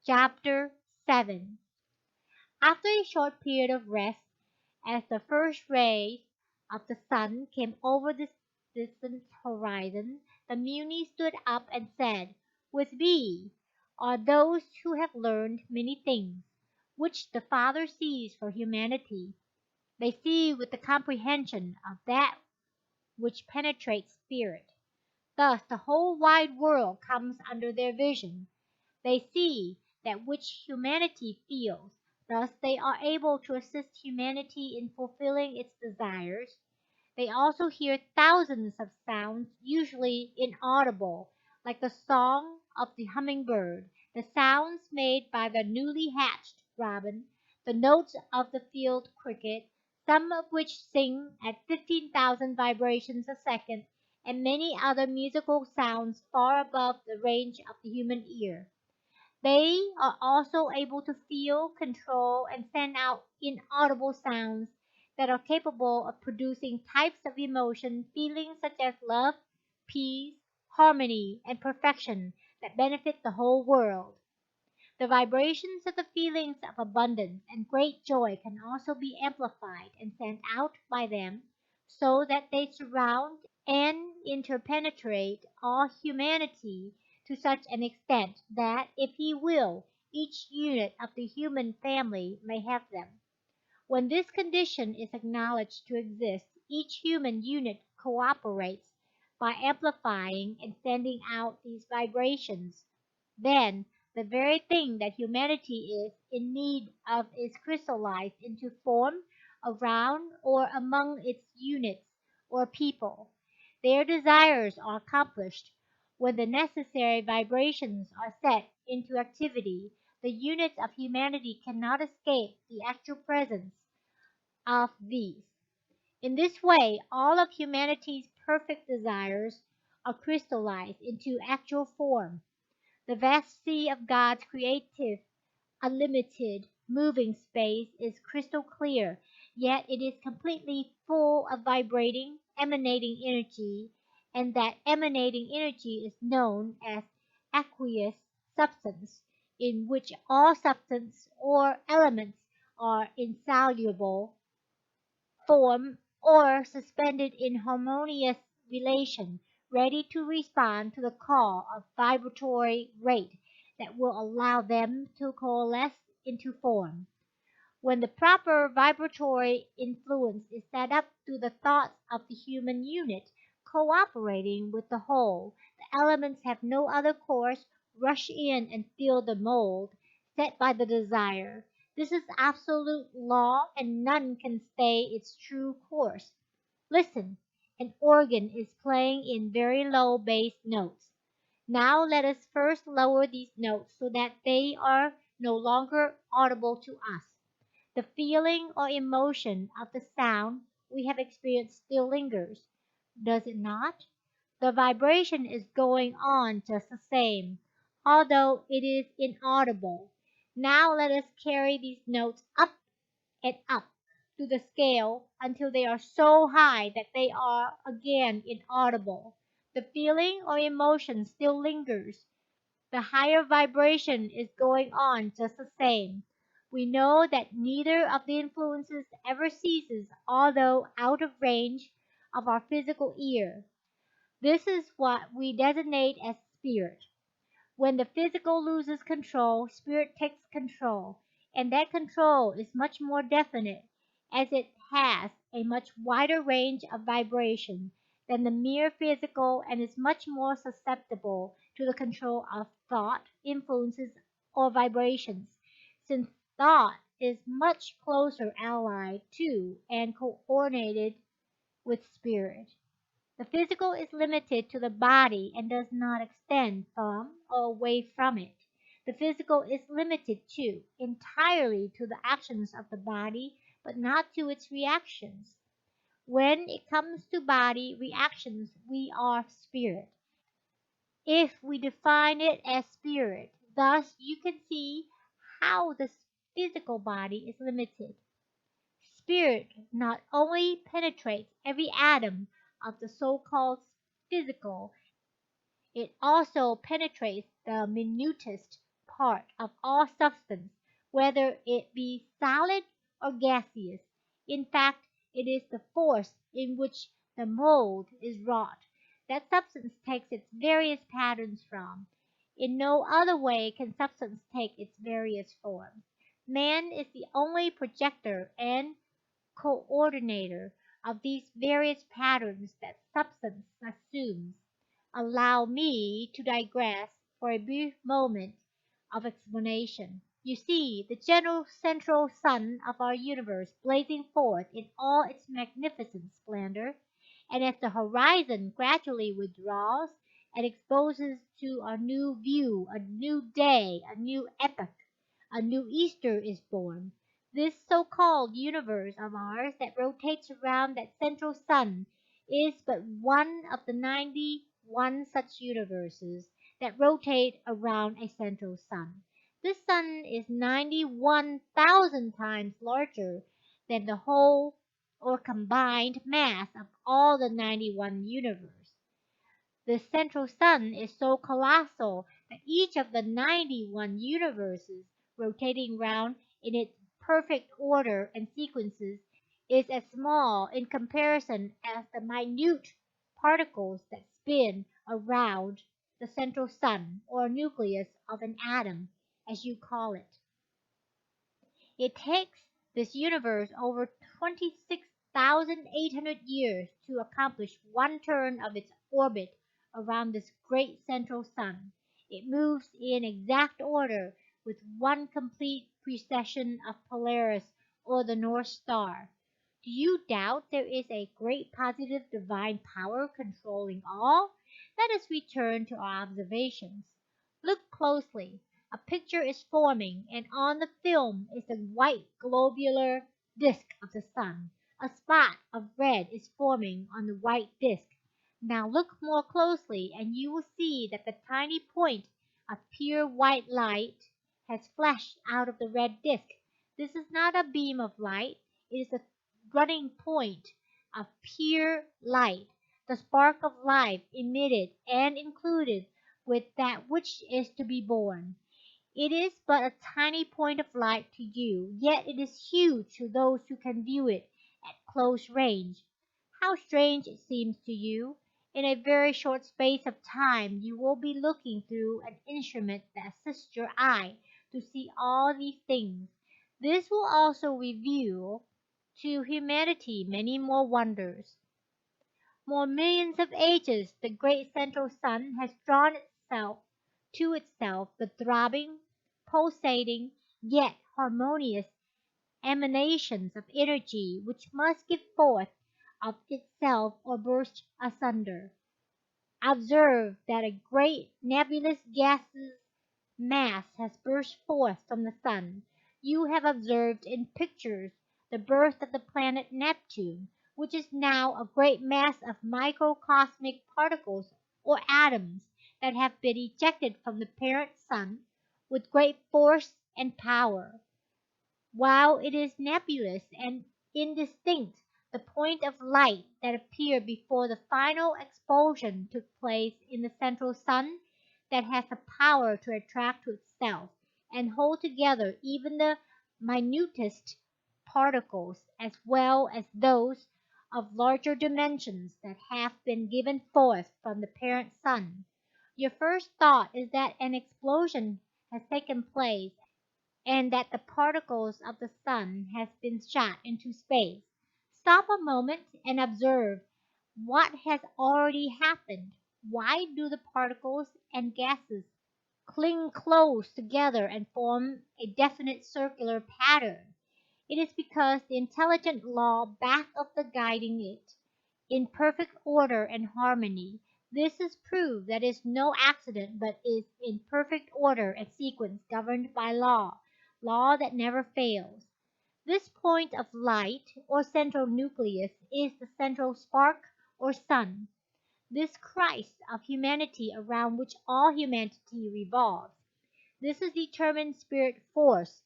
Chapter 7. After a short period of rest, as the first rays of the sun came over the distant horizon, the Muni stood up and said, "With me are those who have learned many things, which the Father sees for humanity. They see with the comprehension of that which penetrates spirit. Thus the whole wide world comes under their vision. They see that which humanity feels. Thus they are able to assist humanity in fulfilling its desires. They also hear thousands of sounds, usually inaudible, like the song of the hummingbird, the sounds made by the newly hatched robin, the notes of the field cricket, some of which sing at 15,000 vibrations a second, and many other musical sounds far above the range of the human ear. They are also able to feel, control, and send out inaudible sounds that are capable of producing types of emotion, feelings such as love, peace, harmony, and perfection that benefit the whole world. The vibrations of the feelings of abundance and great joy can also be amplified and sent out by them, so that they surround and interpenetrate all humanity to such an extent that, if he will, each unit of the human family may have them. When this condition is acknowledged to exist, each human unit cooperates by amplifying and sending out these vibrations. Then, the very thing that humanity is in need of is crystallized into form around or among its units or people. Their desires are accomplished when the necessary vibrations are set into activity. The units of humanity cannot escape the actual presence of these. In this way, all of humanity's perfect desires are crystallized into actual form. The vast sea of God's creative, unlimited, moving space is crystal clear, yet it is completely full of vibrating, emanating energy, and that emanating energy is known as aqueous substance, in which all substance or elements are insoluble form or suspended in harmonious relation, ready to respond to the call of vibratory rate that will allow them to coalesce into form. When the proper vibratory influence is set up to the thoughts of the human unit, cooperating with the whole, the elements have no other course, rush in and fill the mold set by the desire. This is absolute law, and none can stay its true course. Listen, an organ is playing in very low bass notes. Now let us first lower these notes so that they are no longer audible to us. The feeling or emotion of the sound we have experienced still lingers, does it not? The vibration is going on just the same, although it is inaudible. Now let us carry these notes up and up to the scale until they are so high that they are again inaudible. The feeling or emotion still lingers. The higher vibration is going on just the same. We know that neither of the influences ever ceases, although out of range of our physical ear. This is what we designate as spirit. When the physical loses control, spirit takes control, and that control is much more definite, as it has a much wider range of vibration than the mere physical and is much more susceptible to the control of thought, influences, or vibrations, since thought is much closer allied to and coordinated with spirit. The physical is limited to the body and does not extend from or away from it. The physical is limited to entirely to the actions of the body, but not to its reactions. When it comes to body reactions, we are spirit. If we define it as spirit, thus you can see how the physical body is limited. Spirit not only penetrates every atom of the so-called physical, it also penetrates the minutest part of all substance, whether it be solid or gaseous. In fact, it is the force in which the mold is wrought that substance takes its various patterns from. In no other way can substance take its various forms. Man is the only projector and coordinator of these various patterns that substance assumes. Allow me to digress for a brief moment of explanation. You see, the general central sun of our universe blazing forth in all its magnificent splendor, and as the horizon gradually withdraws and exposes to our new view a new day, a new epoch, a new Easter is born. This so-called universe of ours that rotates around that central sun is but one of the 91 such universes that rotate around a central sun. This sun is 91,000 times larger than the whole or combined mass of all the 91 universe. The central sun is so colossal that each of the 91 universes rotating round in its perfect order and sequences is as small in comparison as the minute particles that spin around the central sun or nucleus of an atom, as you call it. It takes this universe over 26,800 years to accomplish one turn of its orbit around this great central sun. It moves in exact order with one complete precession of Polaris or the North Star. Do you doubt there is a great positive divine power controlling all? Let us return to our observations. Look closely. A picture is forming, and on the film is the white globular disk of the sun. A spot of red is forming on the white disk. Now look more closely, and you will see that the tiny point of pure white light has flashed out of the red disk. This is not a beam of light, it is a running point of pure light, the spark of life emitted and included with that which is to be born. It is but a tiny point of light to you, yet it is huge to those who can view it at close range. How strange it seems to you! In a very short space of time you will be looking through an instrument that assists your eye to see all these things. This will also reveal to humanity many more wonders. For millions of ages the great central sun has drawn to itself the throbbing, pulsating, yet harmonious emanations of energy which must give forth of itself or burst asunder. Observe that a great nebulous gaseous mass has burst forth from the sun. You have observed in pictures the birth of the planet Neptune, which is now a great mass of microcosmic particles or atoms that have been ejected from the parent sun with great force and power. While it is nebulous and indistinct, the point of light that appeared before the final explosion took place in the central sun that has the power to attract to itself and hold together even the minutest particles as well as those of larger dimensions that have been given forth from the parent sun. Your first thought is that an explosion has taken place and that the particles of the sun has been shot into space. Stop a moment and observe what has already happened. Why do the particles and gases cling close together and form a definite circular pattern? It is because the intelligent law back of the guiding it in perfect order and harmony. This is proof that is no accident but is in perfect order and sequence governed by law that never fails. This point of light or central nucleus is the central spark or sun, this Christ of humanity around which all humanity revolves. This is determined spirit force.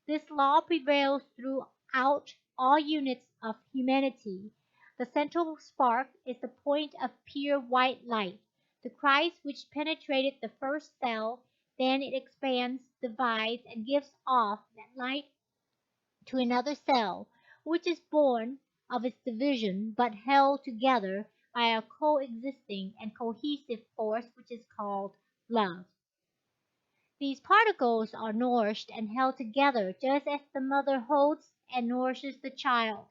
This law prevails throughout all units of humanity. The central spark is the point of pure white light, the Christ which penetrated the first cell, then it expands divides and gives off that light to another cell, which is born of its division but held together by a coexisting and cohesive force which is called love. These particles are nourished and held together just as the mother holds and nourishes the child.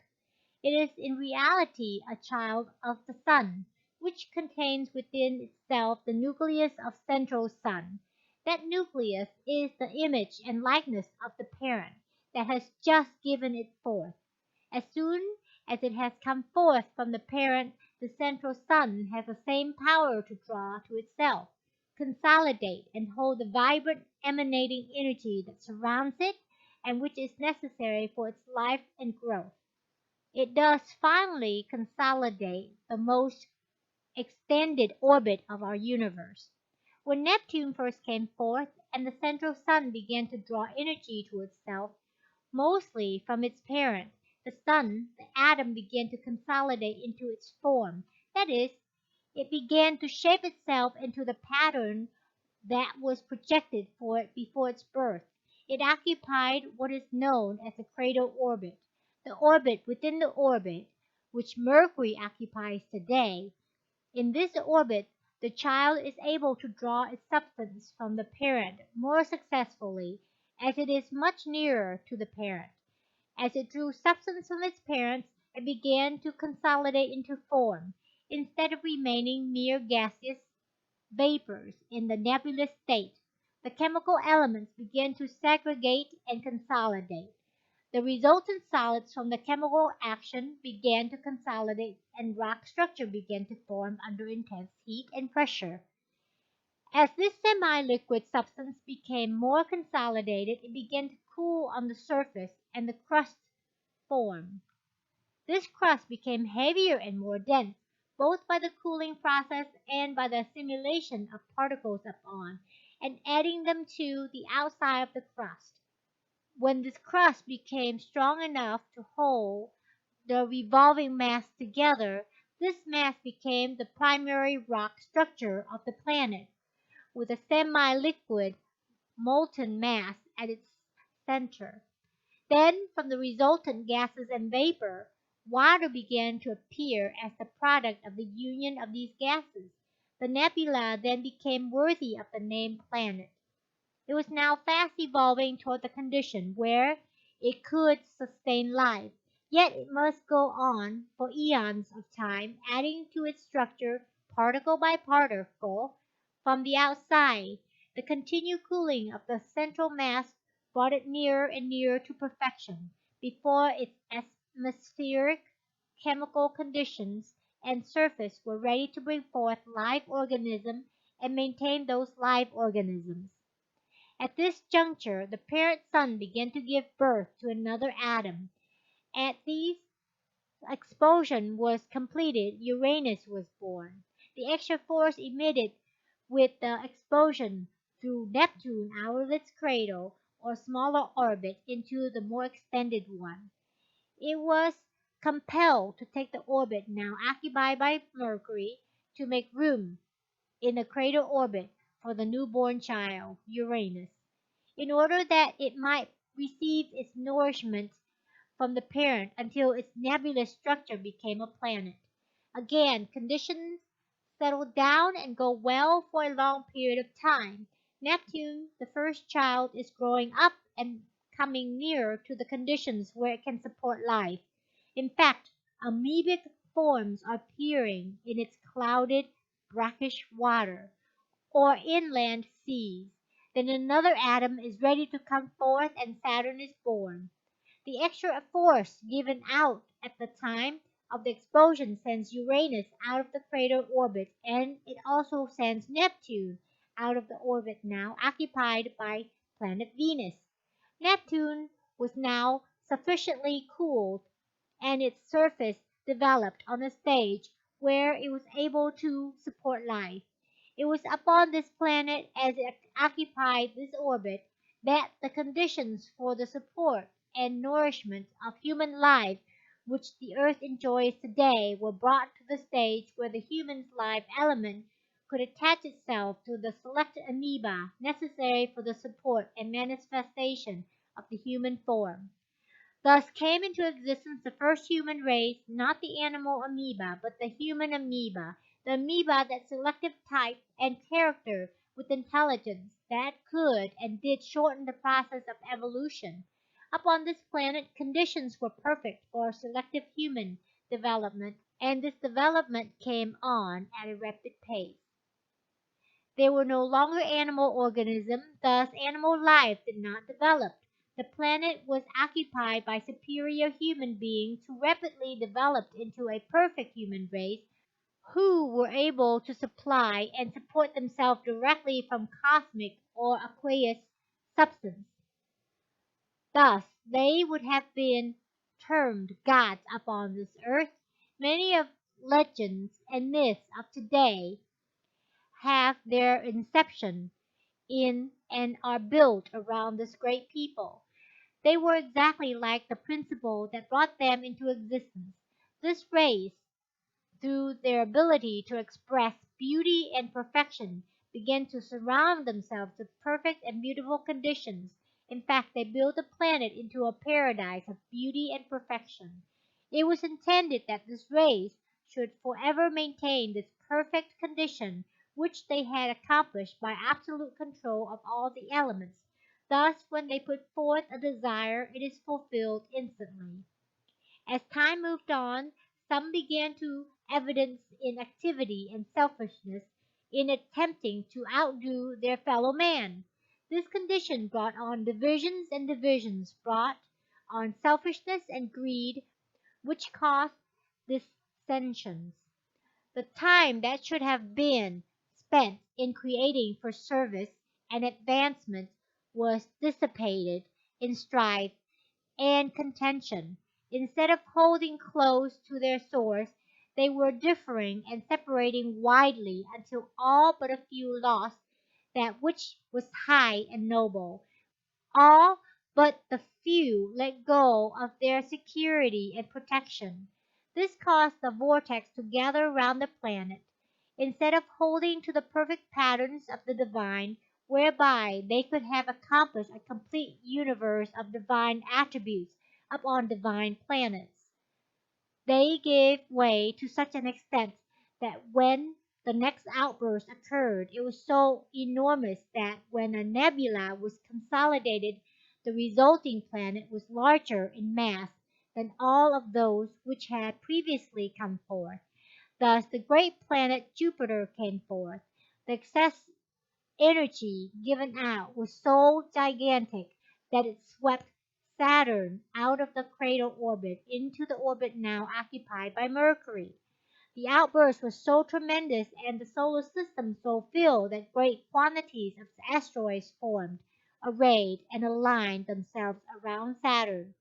It is in reality a child of the sun, which contains within itself the nucleus of central sun. That nucleus is the image and likeness of the parent that has just given it forth. As soon as it has come forth from the parent, the central sun has the same power to draw to itself, consolidate, and hold the vibrant emanating energy that surrounds it and which is necessary for its life and growth. It does finally consolidate the most extended orbit of our universe. When Neptune first came forth and the central sun began to draw energy to itself, mostly from its parent, the sun, the atom began to consolidate into its form. That is, it began to shape itself into the pattern that was projected for it before its birth. It occupied what is known as the cradle orbit, the orbit within the orbit, which Mercury occupies today. In this orbit, the child is able to draw its substance from the parent more successfully, as it is much nearer to the parent. As it drew substance from its parents, it began to consolidate into form, instead of remaining mere gaseous vapors in the nebulous state. The chemical elements began to segregate and consolidate. The resultant solids from the chemical action began to consolidate and rock structure began to form under intense heat and pressure. As this semi-liquid substance became more consolidated, it began to cool on the surface and the crust formed. This crust became heavier and more dense, both by the cooling process and by the assimilation of particles upon and adding them to the outside of the crust. When this crust became strong enough to hold the revolving mass together, this mass became the primary rock structure of the planet, with a semi-liquid molten mass at its center. Then, from the resultant gases and vapor, water began to appear as the product of the union of these gases. The nebula then became worthy of the name planet. It was now fast evolving toward the condition where it could sustain life, yet it must go on for eons of time, adding to its structure particle by particle from the outside. The continued cooling of the central mass brought it nearer and nearer to perfection before its atmospheric chemical conditions and surface were ready to bring forth live organisms and maintain those live organisms. At this juncture, the parent sun began to give birth to another atom. At this explosion was completed, Uranus was born. The extra force emitted with the explosion threw Neptune out of its cradle or smaller orbit into the more extended one. It was compelled to take the orbit now occupied by Mercury to make room in the cradle orbit for the newborn child, Uranus, in order that it might receive its nourishment from the parent until its nebulous structure became a planet. Again, conditions settle down and go well for a long period of time. Neptune, the first child, is growing up and coming nearer to the conditions where it can support life. In fact, amoebic forms are appearing in its clouded, brackish water or inland seas. Then another atom is ready to come forth and Saturn is born. The extra force given out at the time of the explosion sends Uranus out of the crater orbit, and it also sends Neptune out of the orbit now occupied by planet Venus. Neptune was now sufficiently cooled and its surface developed on a stage where it was able to support life. It was upon this planet, as it occupied this orbit, that the conditions for the support and nourishment of human life which the earth enjoys today were brought to the stage where the human's life element could attach itself to the selected amoeba necessary for the support and manifestation of the human form. Thus came into existence the first human race, not the animal amoeba, but the human amoeba, the amoeba that selective type and character with intelligence that could and did shorten the process of evolution. Upon this planet, conditions were perfect for selective human development, and this development came on at a rapid pace. They were no longer animal organisms, thus animal life did not develop. The planet was occupied by superior human beings who rapidly developed into a perfect human race who were able to supply and support themselves directly from cosmic or aqueous substance. Thus, they would have been termed gods upon this earth. Many of legends and myths of today have their inception in and are built around this great people. They were exactly like the principle that brought them into existence. This race, through their ability to express beauty and perfection, began to surround themselves with perfect and beautiful conditions. In fact, they built the planet into a paradise of beauty and perfection. It was intended that this race should forever maintain this perfect condition which they had accomplished by absolute control of all the elements. Thus, when they put forth a desire, it is fulfilled instantly. As time moved on, some began to evidence inactivity and selfishness in attempting to outdo their fellow man. This condition brought on divisions, and divisions brought on selfishness and greed, which caused dissensions. The time that should have been spent in creating for service and advancement was dissipated in strife and contention. Instead of holding close to their source, they were differing and separating widely until all but a few lost that which was high and noble. All but the few let go of their security and protection. This caused the vortex to gather round the planet. Instead of holding to the perfect patterns of the divine, whereby they could have accomplished a complete universe of divine attributes upon divine planets, they gave way to such an extent that when the next outburst occurred, it was so enormous that when a nebula was consolidated, the resulting planet was larger in mass than all of those which had previously come forth. Thus, the great planet Jupiter came forth. The excess energy given out was so gigantic that it swept Saturn out of the cradle orbit into the orbit now occupied by Mercury. The outburst was so tremendous and the solar system so filled that great quantities of asteroids formed, arrayed, and aligned themselves around Saturn.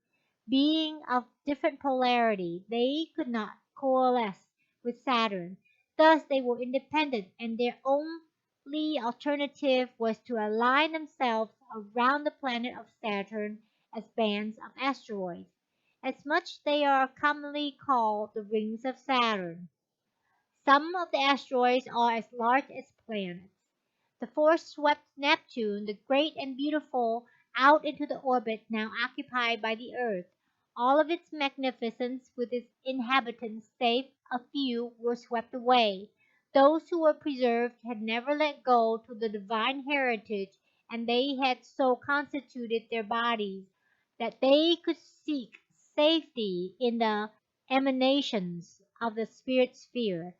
Being of different polarity, they could not coalesce with Saturn. Thus they were independent, and their only alternative was to align themselves around the planet of Saturn as bands of asteroids. As much they are commonly called the rings of Saturn. Some of the asteroids are as large as planets. The force swept Neptune, the great and beautiful, out into the orbit now occupied by the Earth. All of its magnificence with its inhabitants, save a few, were swept away. Those who were preserved had never let go to the divine heritage, and they had so constituted their bodies that they could seek safety in the emanations of the spirit sphere,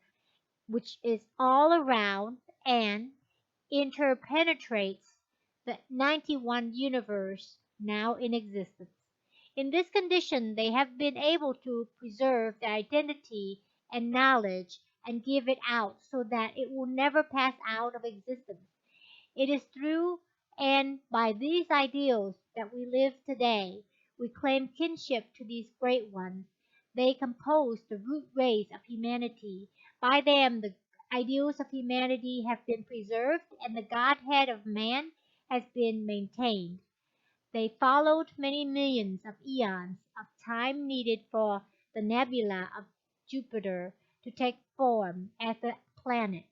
which is all around and interpenetrates the 91 universe now in existence. In this condition, they have been able to preserve their identity and knowledge and give it out so that it will never pass out of existence. It is through and by these ideals that we live today. We claim kinship to these great ones. They compose the root race of humanity. By them, the ideals of humanity have been preserved and the Godhead of man has been maintained. They followed many millions of eons of time needed for the nebula of Jupiter to take form as a planet.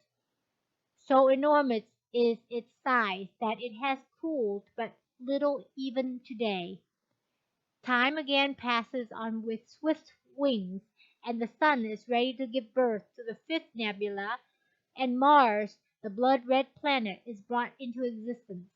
So enormous is its size that it has cooled but little even today. Time again passes on with swift wings, and the sun is ready to give birth to the fifth nebula, and Mars, the blood red planet, is brought into existence.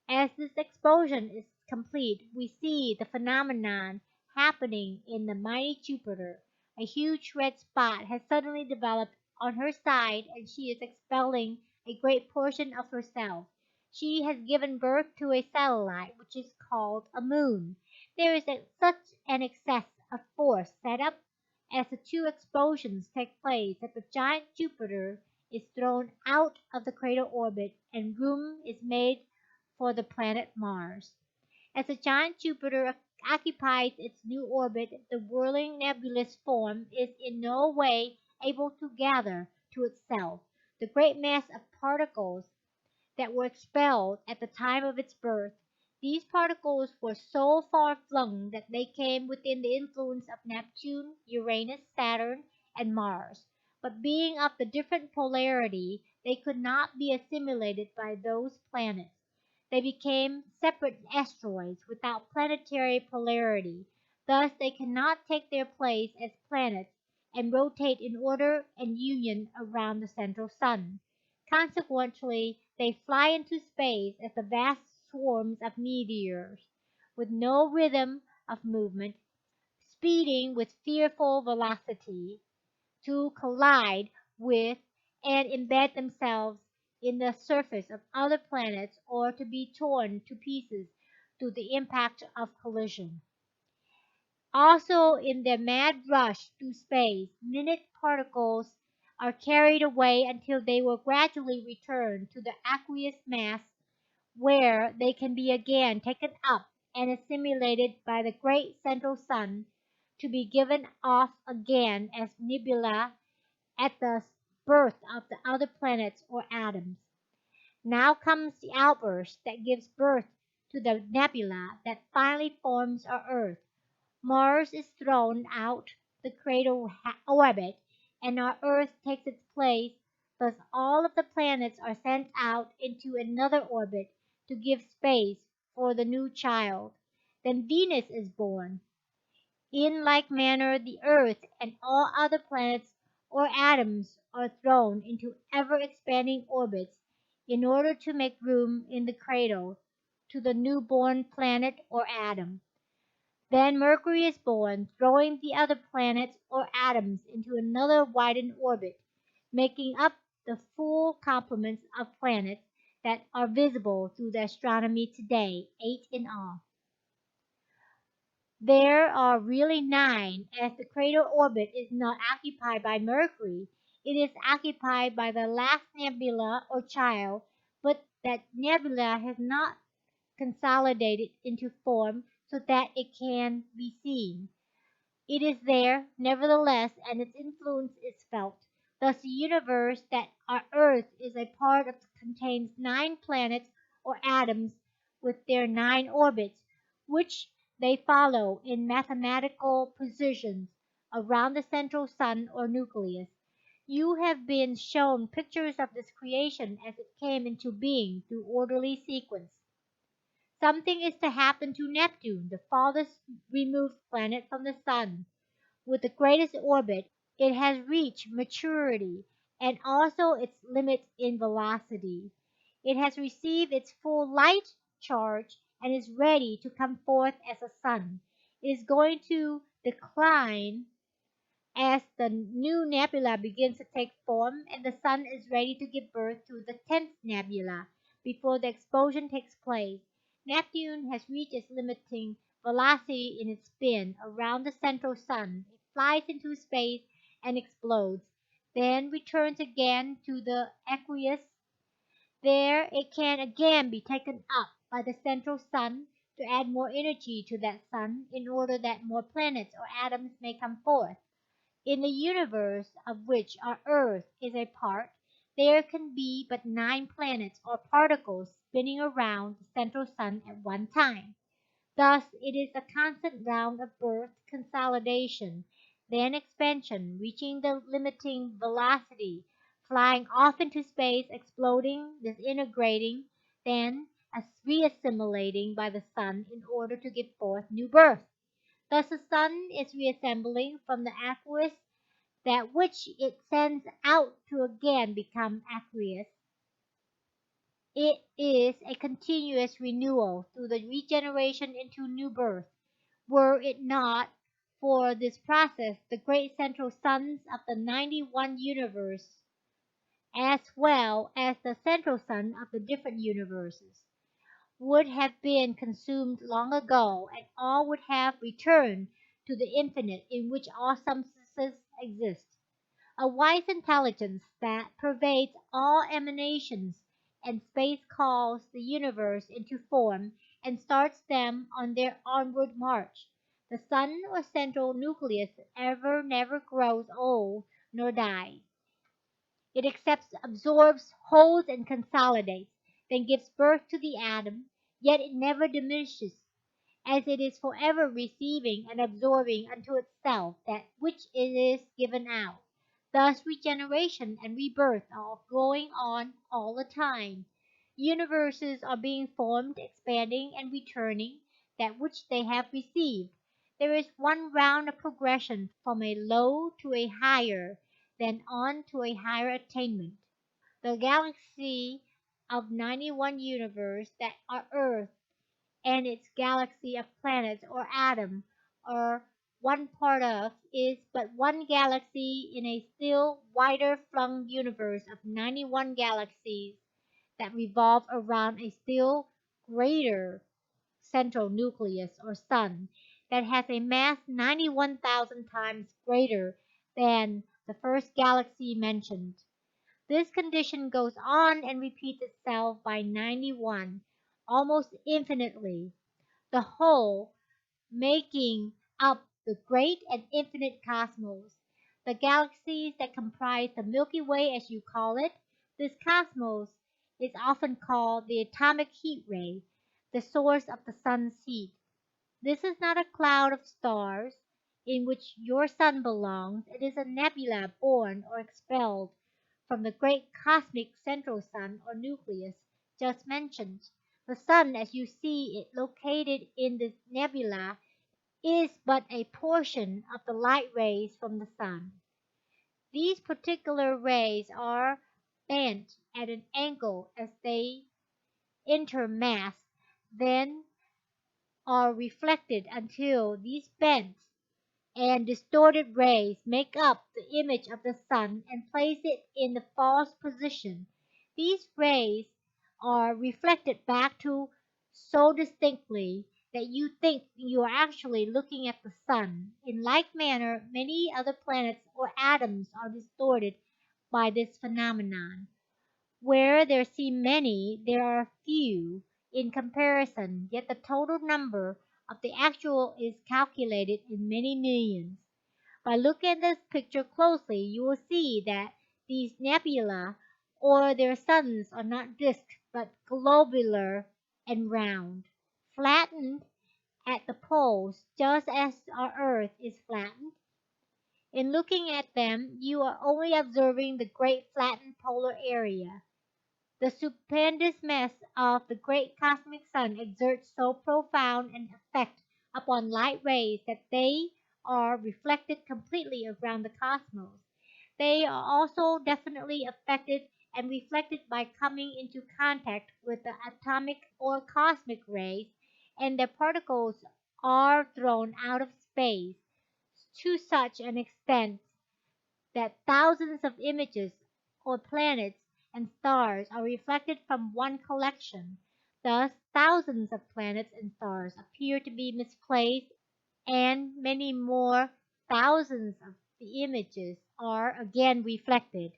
As this explosion is complete, we see the phenomenon happening in the mighty Jupiter. A huge red spot has suddenly developed on her side, and she is expelling a great portion of herself. She has given birth to a satellite, which is called a moon. There is such an excess of force set up as the two explosions take place that the giant Jupiter is thrown out of the crater orbit and room is made for the planet Mars. As the giant Jupiter occupies its new orbit, the whirling nebulous form is in no way able to gather to itself the great mass of particles that were expelled at the time of its birth. These particles were so far flung that they came within the influence of Neptune, Uranus, Saturn, and Mars. But being of the different polarity, they could not be assimilated by those planets. They became separate asteroids without planetary polarity. Thus they cannot take their place as planets and rotate in order and union around the central sun. Consequently, they fly into space as the vast swarms of meteors, with no rhythm of movement, speeding with fearful velocity to collide with and embed themselves in the surface of other planets or to be torn to pieces through the impact of collision. Also, in their mad rush through space, minute particles are carried away until they will gradually return to the aqueous mass where they can be again taken up and assimilated by the great central sun to be given off again as nebula at the birth of the other planets or atoms. Now comes the outburst that gives birth to the nebula that finally forms our Earth. Mars is thrown out the crater orbit, and our Earth takes its place. Thus, all of the planets are sent out into another orbit to give space for the new child. Then Venus is born. In like manner, the Earth and all other planets or atoms are thrown into ever expanding orbits in order to make room in the cradle to the newborn planet or atom. Then Mercury is born, throwing the other planets or atoms into another widened orbit, making up the full complement of planets that are visible through the astronomy today, 8 in all. There are really 9, as the crater orbit is not occupied by Mercury. It is occupied by the last nebula or child, but that nebula has not consolidated into form so that it can be seen. It is there, nevertheless, and its influence is felt. Thus, the universe that our Earth is a part of contains 9 planets or atoms with their 9 orbits, which they follow in mathematical precision around the central sun or nucleus. You have been shown pictures of this creation as it came into being through orderly sequence. Something is to happen to Neptune, the farthest removed planet from the sun. With the greatest orbit, it has reached maturity and also its limit in velocity. It has received its full light charge and is ready to come forth as a sun. It is going to decline as the new nebula begins to take form and the sun is ready to give birth to the 10th nebula before the explosion takes place. Neptune has reached its limiting velocity in its spin around the central sun. It flies into space and explodes, then returns again to the aqueous. There it can again be taken up by the central sun to add more energy to that sun in order that more planets or atoms may come forth. In the universe of which our Earth is a part, there can be but 9 planets or particles spinning around the central sun at one time. Thus it is a constant round of birth, consolidation, then expansion, reaching the limiting velocity, flying off into space, exploding, disintegrating, then as reassimilating by the sun in order to give forth new birth. Thus the sun is reassembling from the aqueous that which it sends out to again become aqueous. It is a continuous renewal through the regeneration into new birth. Were it not for this process, the great central suns of the 91 universe, as well as the central sun of the different universes, would have been consumed long ago, and all would have returned to the infinite in which all substances exist. A wise intelligence that pervades all emanations and space calls the universe into form and starts them on their onward march. The sun or central nucleus ever never grows old nor dies. It accepts, absorbs, holds, and consolidates, then gives birth to the atom, yet it never diminishes, as it is forever receiving and absorbing unto itself that which it is given out. Thus regeneration and rebirth are going on all the time. Universes are being formed, expanding, and returning that which they have received. There is one round of progression from a low to a higher, then on to a higher attainment. The galaxy of 91 universe that are Earth and its galaxy of planets or atom are one part of is but one galaxy in a still wider flung universe of 91 galaxies that revolve around a still greater central nucleus or sun that has a mass 91,000 times greater than the first galaxy mentioned. This condition goes on and repeats itself by 91 almost infinitely, the whole making up the great and infinite cosmos, the galaxies that comprise the Milky Way as you call it. This cosmos is often called the atomic heat ray, the source of the sun's heat. This is not a cloud of stars in which your sun belongs. It is a nebula born or expelled from the great cosmic central sun or nucleus just mentioned. The sun, as you see it located in this nebula, is but a portion of the light rays from the sun. These particular rays are bent at an angle as they enter mass, then are reflected until these bent and distorted rays make up the image of the sun and place it in the false position. These rays are reflected back to so distinctly that you think you are actually looking at the sun. In like manner, many other planets or atoms are distorted by this phenomenon. Where there seem many, there are few in comparison, yet the total number of the actual is calculated in many millions. By looking at this picture closely, you will see that these nebulae or their suns are not disks but globular and round, flattened at the poles just as our Earth is flattened. In looking at them, you are only observing the great flattened polar area. The stupendous mass of the great cosmic sun exerts so profound an effect upon light rays that they are reflected completely around the cosmos. They are also definitely affected and reflected by coming into contact with the atomic or cosmic rays, and their particles are thrown out of space to such an extent that thousands of images or planets and stars are reflected from one collection. Thus, thousands of planets and stars appear to be misplaced, and many more thousands of the images are again reflected.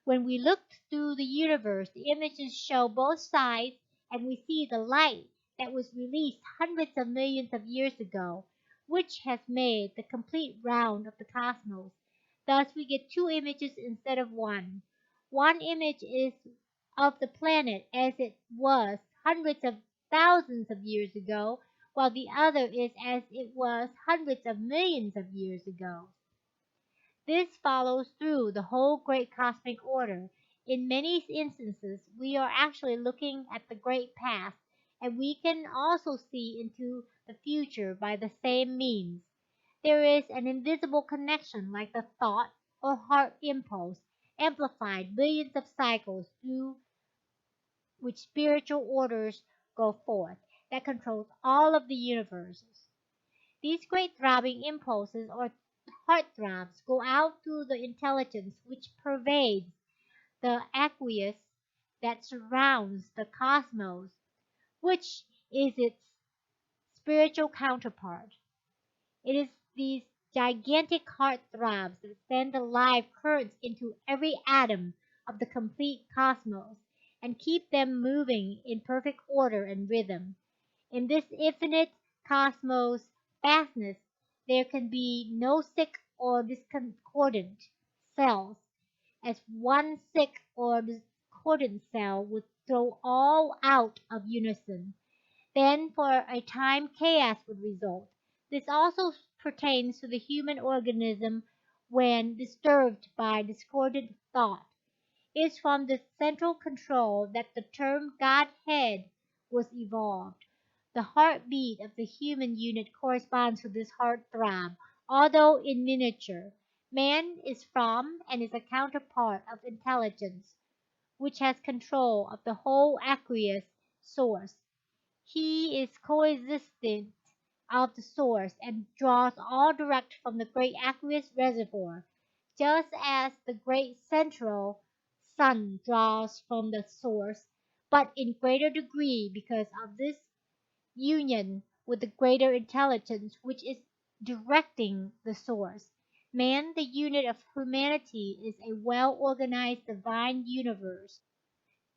When we look through the universe, the images show both sides, and we see the light that was released hundreds of millions of years ago, which has made the complete round of the cosmos. Thus, we get two images instead of one. One image is of the planet as it was hundreds of thousands of years ago, while the other is as it was hundreds of millions of years ago. This follows through the whole great cosmic order. In many instances, we are actually looking at the great past, and we can also see into the future by the same means. There is an invisible connection like the thought or heart impulse, amplified billions of cycles through which spiritual orders go forth, that controls all of the universes. These great throbbing impulses or heart throbs go out through the intelligence which pervades the aqueous that surrounds the cosmos, which is its spiritual counterpart. It is these gigantic heart throbs that send the life currents into every atom of the complete cosmos and keep them moving in perfect order and rhythm. In this infinite cosmos vastness, there can be no sick or discordant cells, as one sick or discordant cell would throw all out of unison. Then for a time chaos would result. This also pertains to the human organism when disturbed by discordant thought. It is from this central control that the term Godhead was evolved. The heartbeat of the human unit corresponds to this heart throb, although in miniature. Man is from and is a counterpart of intelligence, which has control of the whole aqueous source. He is coexistent of the source and draws all direct from the great aqueous reservoir, just as the great central sun draws from the source, but in greater degree because of this union with the greater intelligence which is directing the source. Man, the unit of humanity, is a well organized divine universe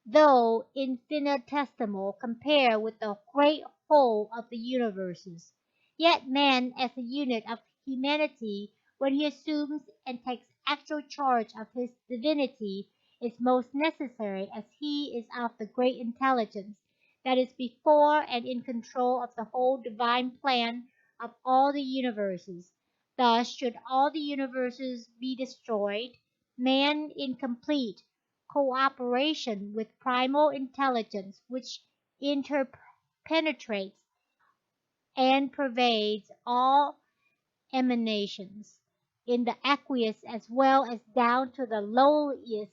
though infinitesimal compared with the great whole of the universes. Yet man, as a unit of humanity, when he assumes and takes actual charge of his divinity, is most necessary as he is of the great intelligence that is before and in control of the whole divine plan of all the universes. Thus, should all the universes be destroyed, man incomplete cooperation with primal intelligence which interpenetrates and pervades all emanations in the aqueous as well as down to the lowliest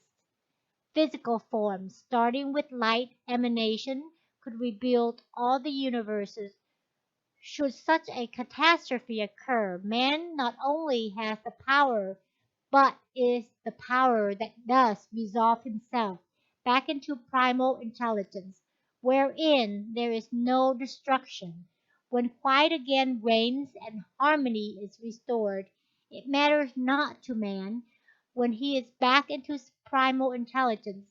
physical forms, starting with light emanation, could rebuild all the universes. Should such a catastrophe occur, man not only has the power, but is the power that does resolve himself back into primal intelligence, wherein there is no destruction. When quiet again reigns and harmony is restored, it matters not to man, when he is back into his primal intelligence,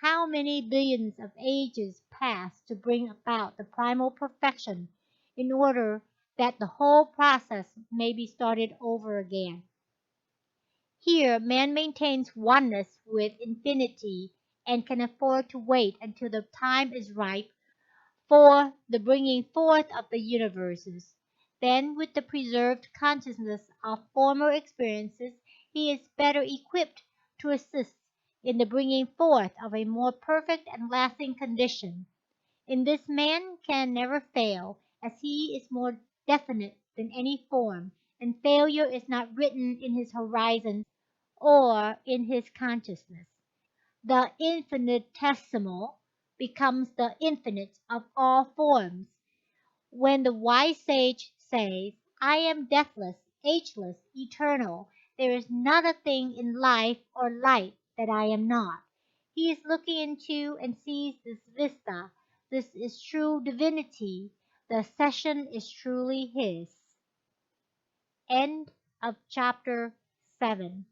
how many billions of ages pass to bring about the primal perfection in order that the whole process may be started over again. Here man maintains oneness with infinity and can afford to wait until the time is ripe for the bringing forth of the universes. Then, with the preserved consciousness of former experiences, he is better equipped to assist in the bringing forth of a more perfect and lasting condition. In this man can never fail, as he is more definite than any form, and failure is not written in his horizons or in his consciousness. The infinitesimal becomes the infinite of all forms. When the wise sage says, I am deathless, ageless, eternal, there is not a thing in life or light that I am not. He is looking into and sees this vista. This is true divinity. The session is truly his. End of chapter 7.